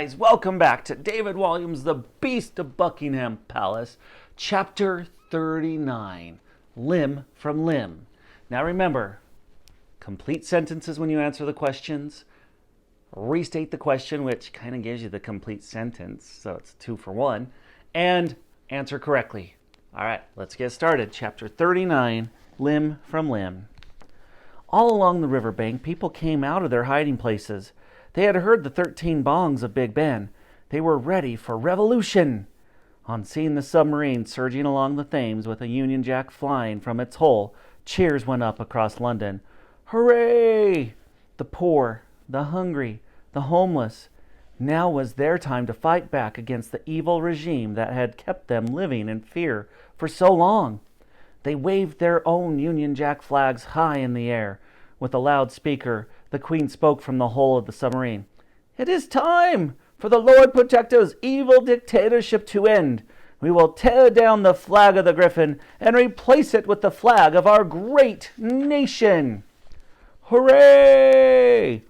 guys, welcome back to David Walliams' The Beast of Buckingham Palace, Chapter 39, Limb from Limb. Now remember, complete sentences when you answer the questions, restate the question, which kind of gives you the complete sentence, so it's 2 for 1, and answer correctly. All right, let's get started. Chapter 39, Limb from Limb. All along the riverbank, people came out of their hiding places. They had heard the 13 bongs of Big Ben. They were ready for revolution. On seeing the submarine surging along the Thames with a Union Jack flying from its hull, cheers went up across London. Hooray! The poor, the hungry, the homeless. Now was their time to fight back against the evil regime that had kept them living in fear for so long. They waved their own Union Jack flags high in the air. With a loudspeaker, the Queen spoke from the hull of the submarine. "It is time for the Lord Protector's evil dictatorship to end. We will tear down the flag of the Griffin and replace it with the flag of our great nation." Hooray!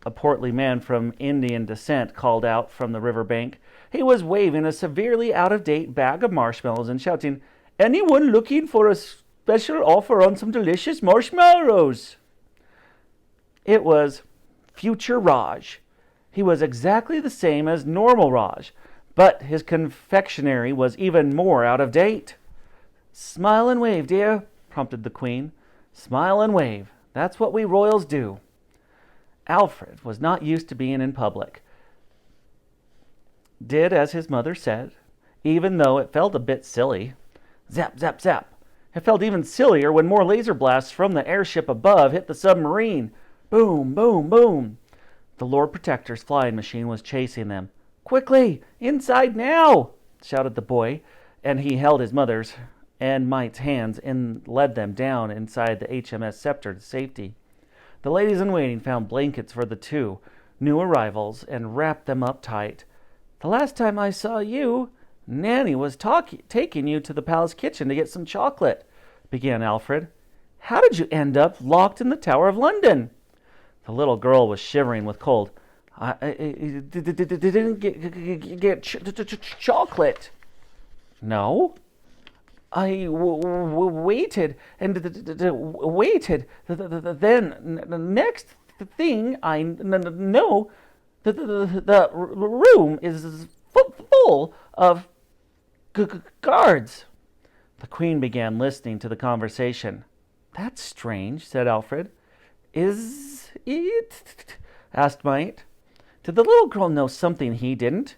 A portly man from Indian descent called out from the riverbank. He was waving a severely out-of-date bag of marshmallows and shouting, "Anyone looking for a special offer on some delicious marshmallows?" It was future Raj. He was exactly the same as normal Raj, but his confectionery was even more out of date. "Smile and wave, dear," prompted the Queen. "Smile and wave. That's what we royals do." Alfred was not used to being in public. Did as his mother said, even though it felt a bit silly. Zap, zap, zap. It felt even sillier when more laser blasts from the airship above hit the submarine. Boom, boom, boom. The Lord Protector's flying machine was chasing them. "Quickly, inside now!" shouted the boy, and he held his mother's and Mite's hands and led them down inside the HMS Scepter to safety. The ladies-in-waiting found blankets for the two new arrivals and wrapped them up tight. "The last time I saw you, Nanny was taking you to the palace kitchen to get some chocolate," began Alfred. "How did you end up locked in the Tower of London?" The little girl was shivering with cold. I didn't get chocolate." "No?" "I waited and waited. Then next thing I know, the room is full of guards." The Queen began listening to the conversation. "That's strange," said Alfred. "Is it?" asked Mite. "Did the little girl know something he didn't?"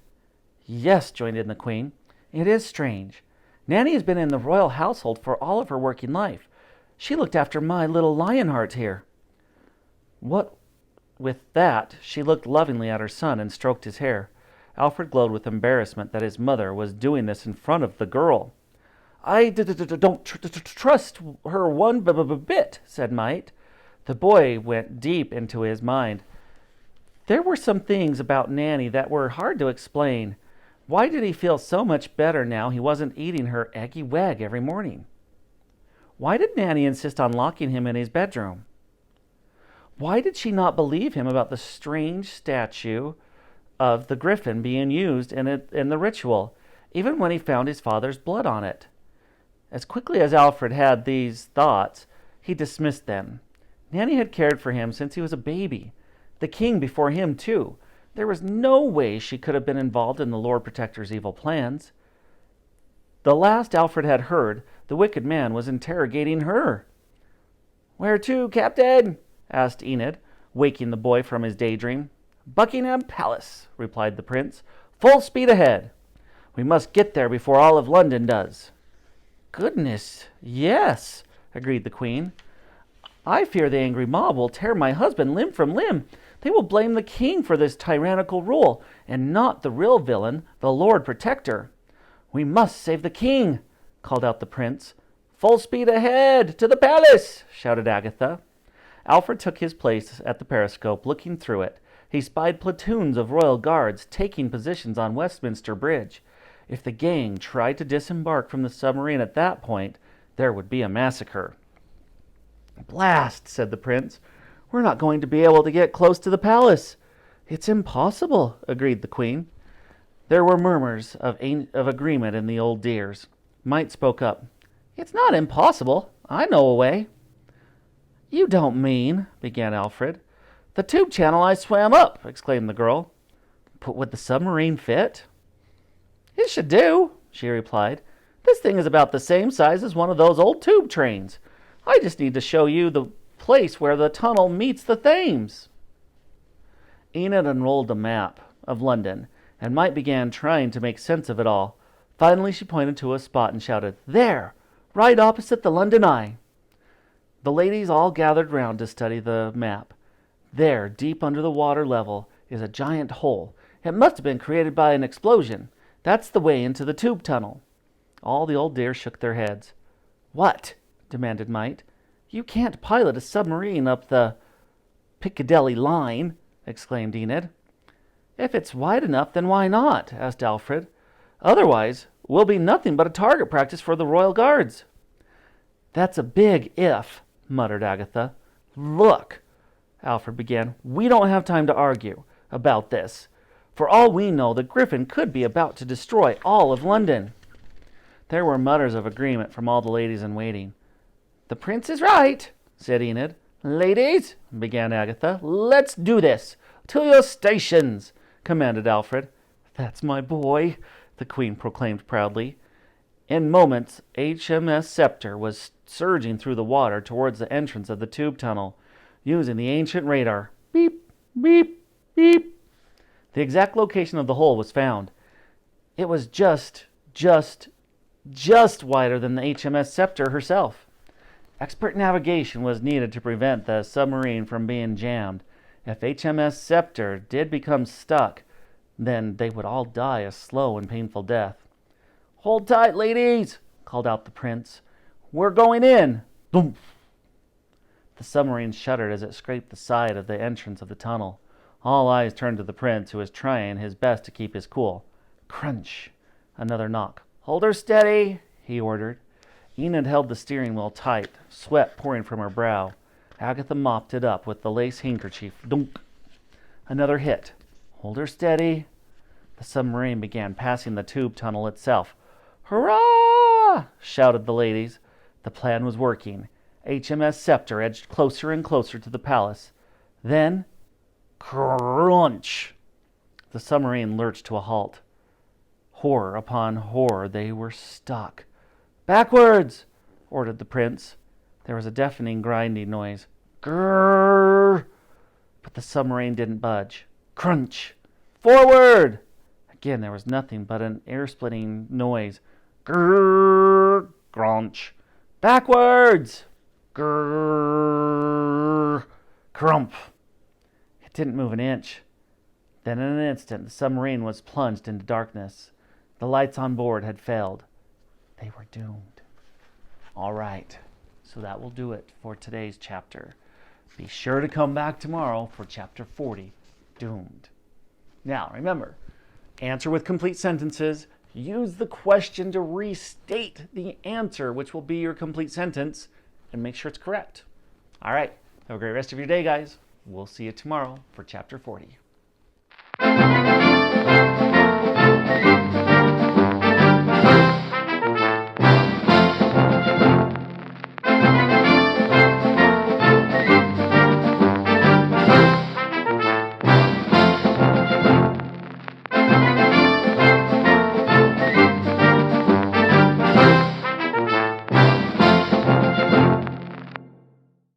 "Yes," joined in the Queen. "It is strange. Nanny has been in the royal household for all of her working life. She looked after my little Lionheart here." What with that, she looked lovingly at her son and stroked his hair. Alfred glowed with embarrassment that his mother was doing this in front of the girl. "I don't trust her one bit," said Mite. The boy went deep into his mind. There were some things about Nanny that were hard to explain. Why did he feel so much better now he wasn't eating her eggy wag every morning? Why did Nanny insist on locking him in his bedroom? Why did she not believe him about the strange statue of the Griffin being used in the ritual, even when he found his father's blood on it? As quickly as Alfred had these thoughts, he dismissed them. Nanny had cared for him since he was a baby. The king before him, too. There was no way she could have been involved in the Lord Protector's evil plans. The last Alfred had heard, the wicked man was interrogating her. "Where to, Captain?" asked Enid, waking the boy from his daydream. "Buckingham Palace," replied the prince. "Full speed ahead. We must get there before all of London does." "Goodness, yes," agreed the Queen. "I fear the angry mob will tear my husband limb from limb. They will blame the king for this tyrannical rule, and not the real villain, the Lord Protector." "We must save the king," called out the prince. "Full speed ahead, to the palace," shouted Agatha. Alfred took his place at the periscope, looking through it. He spied platoons of royal guards taking positions on Westminster Bridge. If the gang tried to disembark from the submarine at that point, there would be a massacre. "Blast," said the prince. "We're not going to be able to get close to the palace." It's impossible, agreed the queen. There were murmurs of agreement in the old deers. Mite spoke up. It's not impossible. I know a way. You don't mean, began Alfred. The tube channel I swam up, exclaimed the girl. But would the submarine fit? It should do, she replied. This thing is about the same size as one of those old tube trains. I just need to show you the place where the tunnel meets the Thames. Enid unrolled a map of London, and Mite began trying to make sense of it all. Finally, she pointed to a spot and shouted, There! Right opposite the London Eye! The ladies all gathered round to study the map. There, deep under the water level, is a giant hole. It must have been created by an explosion. That's the way into the tube tunnel. All the old deer shook their heads. What? Demanded Mite. You can't pilot a submarine up the Piccadilly line, exclaimed Enid. If it's wide enough, then why not? Asked Alfred. Otherwise, we'll be nothing but a target practice for the Royal Guards. That's a big if, muttered Agatha. Look, Alfred began. We don't have time to argue about this. For all we know, the Griffin could be about to destroy all of London. There were mutters of agreement from all the ladies in waiting. The prince is right, said Enid. Ladies, began Agatha, let's do this. To your stations, commanded Alfred. That's my boy, the queen proclaimed proudly. In moments, HMS Scepter was surging through the water towards the entrance of the tube tunnel, using the ancient radar. Beep, beep, beep. The exact location of the hole was found. It was just wider than the HMS Scepter herself. Expert navigation was needed to prevent the submarine from being jammed. If HMS Scepter did become stuck, then they would all die a slow and painful death. Hold tight, ladies, called out the prince. We're going in. Boom. The submarine shuddered as it scraped the side of the entrance of the tunnel. All eyes turned to the prince, who was trying his best to keep his cool. Crunch. Another knock. Hold her steady, he ordered. Enid held the steering wheel tight, sweat pouring from her brow. Agatha mopped it up with the lace handkerchief. Dunk. Another hit. Hold her steady. The submarine began passing the tube tunnel itself. Hurrah! Shouted the ladies. The plan was working. HMS Scepter edged closer and closer to the palace. Then, crunch! The submarine lurched to a halt. Horror upon horror, they were stuck. Backwards! Ordered the prince. There was a deafening grinding noise. Grrr! But the submarine didn't budge. Crunch! Forward! Again, there was nothing but an air-splitting noise. Grrr! Crunch! Backwards! Grrr! Crump! It didn't move an inch. Then in an instant, the submarine was plunged into darkness. The lights on board had failed. They were doomed. All right, so that will do it for today's chapter. Be sure to come back tomorrow for chapter 40, Doomed. Now, remember, answer with complete sentences. Use the question to restate the answer, which will be your complete sentence, and make sure it's correct. All right, have a great rest of your day, guys. We'll see you tomorrow for chapter 40.